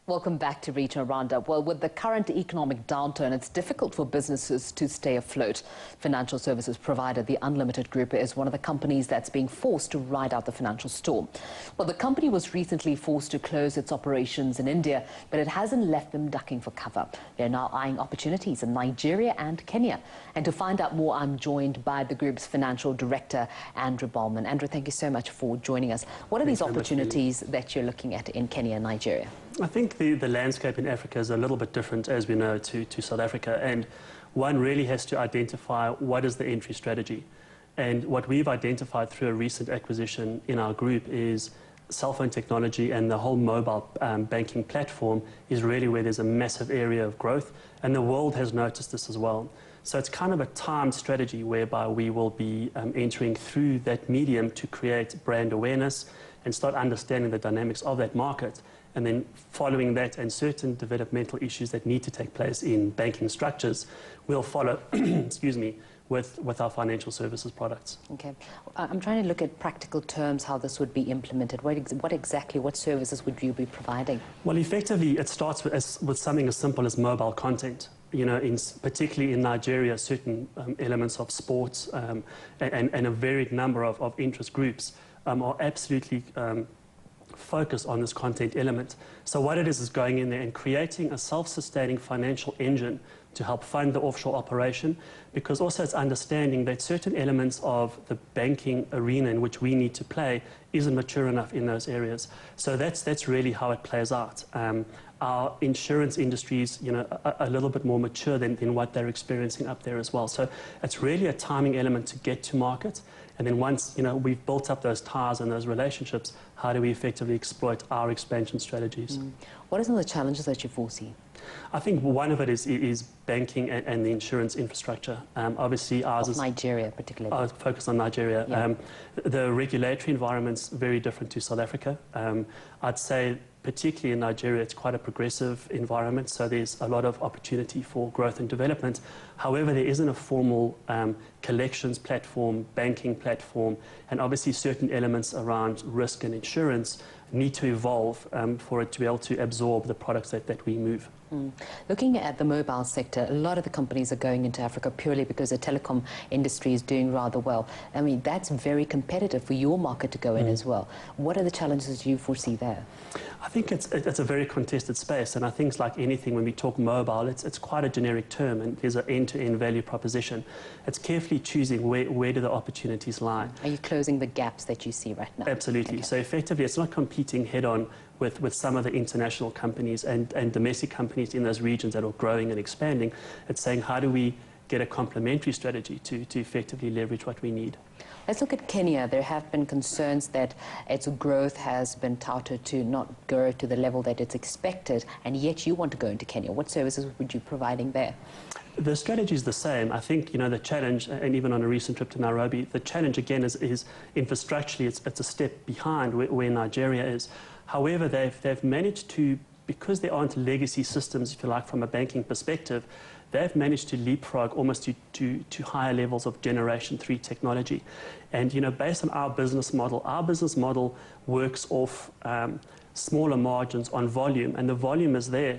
Welcome back to Regional Roundup. Well, with the current economic downturn, it's difficult for businesses to stay afloat. Financial services provider The Unlimited Group is one of the companies that's being forced to ride out the financial storm. Well, the company was recently forced to close its operations in India, but it hasn't left them ducking for cover. They're now eyeing opportunities in Nigeria and Kenya. And to find out more, I'm joined by the group's financial director, Andrew Bahlman. Andrew, thank you so much for joining us. What are these opportunities that you're looking at in Kenya and Nigeria? I think the landscape in Africa is a little bit different, as we know, to South Africa. And one really has to identify what is the entry strategy. And what we've identified through a recent acquisition in our group is cell phone technology, and the whole mobile banking platform is really where there's a massive area of growth. And the world has noticed this as well. So it's kind of a timed strategy whereby we will be entering through that medium to create brand awareness and start understanding the dynamics of that market. And then following that and certain developmental issues that need to take place in banking structures, we'll follow, excuse me, with our financial services products. Okay. I'm trying to look at practical terms, how this would be implemented. What services would you be providing? Well, effectively, it starts with something as simple as mobile content. You know, particularly in Nigeria, certain elements of sports and a varied number of interest groups are absolutely focus on this content element. So what it is going in there and creating a self-sustaining financial engine to help fund the offshore operation, because also it's understanding that certain elements of the banking arena in which we need to play isn't mature enough in those areas. So that's really how it plays out. Our insurance industry is, you know, a little bit more mature than what they're experiencing up there as well. So it's really a timing element to get to market. And then once, you know, we've built up those ties and those relationships, how do we effectively exploit our expansion strategies? What are some of the challenges that you foresee? I think one of it is banking and the insurance infrastructure. Obviously, ours is Nigeria, particularly. Focused on Nigeria. Yeah. The regulatory environment's very different to South Africa. I'd say, particularly in Nigeria, it's quite a progressive environment, so there's a lot of opportunity for growth and development. However, there isn't a formal collections platform, banking platform, and obviously certain elements around risk and insurance need to evolve for it to be able to absorb the products that we move. Looking at the mobile sector, a lot of the companies are going into Africa purely because the telecom industry is doing rather well. I mean, that's very competitive for your market to go in as well. What are the challenges you foresee there? I think it's a very contested space, and I think it's like anything when we talk mobile, it's quite a generic term, and there's an end-to-end value proposition. It's carefully choosing where do the opportunities lie. Are you closing the gaps that you see right now? Absolutely. Okay. So effectively, it's not competing head-on with some of the international companies and domestic companies in those regions that are growing and expanding. It's saying, how do we get a complementary strategy to effectively leverage what we need? Let's look at Kenya. There have been concerns that its growth has been touted to not grow to the level that it's expected, and yet you want to go into Kenya. What services would you be providing there? The strategy is the same. I think, you know, the challenge, and even on a recent trip to Nairobi, the challenge again is infrastructurally, it's a step behind where Nigeria is. However, they've managed to, because there aren't legacy systems, if you like, from a banking perspective, they've managed to leapfrog almost to higher levels of Generation 3 technology. And, you know, based on our business model works off smaller margins on volume, and the volume is there.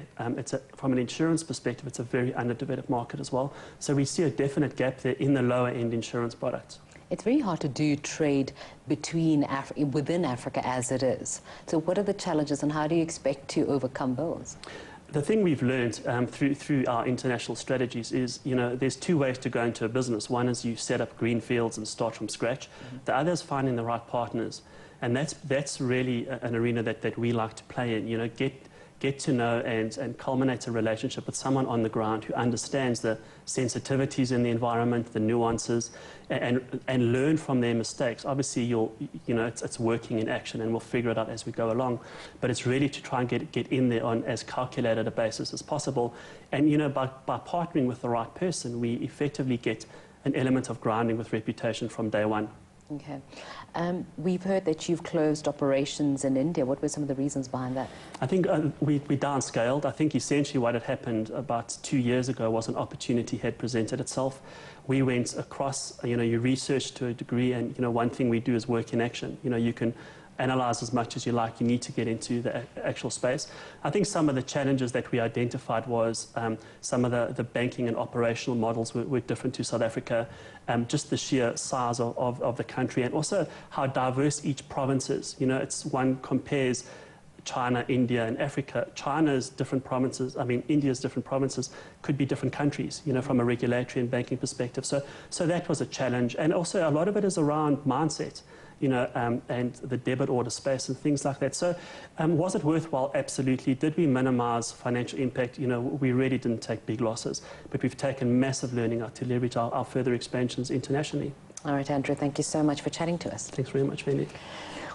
From an insurance perspective, it's a very underdeveloped market as well. So we see a definite gap there in the lower end insurance products. It's very hard to do trade within Africa as it is. So what are the challenges, and how do you expect to overcome those? The thing we've learned through our international strategies is, you know, there's two ways to go into a business. One is you set up green fields and start from scratch. The other is finding the right partners. And that's really an arena that we like to play in. You know, get to know and culminate a relationship with someone on the ground who understands the sensitivities in the environment, the nuances, and learn from their mistakes. Obviously, you know, it's working in action, and we'll figure it out as we go along. But it's really to try and get in there on as calculated a basis as possible. And, you know, by partnering with the right person, we effectively get an element of grounding with reputation from day one. Okay. We've heard that you've closed operations in India. What were some of the reasons behind that? I think we downscaled. I think essentially what had happened about 2 years ago was an opportunity had presented itself. We went across, you know, you research to a degree, and, you know, one thing we do is work in action. You know, you can analyze as much as you like. You need to get into the actual space. I think some of the challenges that we identified was some of the banking and operational models were different to South Africa, just the sheer size of the country, and also how diverse each province is. You know, it's one compares China, India, and Africa. China's different provinces, India's different provinces could be different countries, you know, from a regulatory and banking perspective. So that was a challenge. And also a lot of it is around mindset, you know, and the debit order space and things like that. So was it worthwhile? Absolutely. Did we minimize financial impact? You know, we really didn't take big losses, but we've taken massive learning out to leverage our further expansions internationally. All right, Andrew, thank you so much for chatting to us. Thanks very much, Wendy.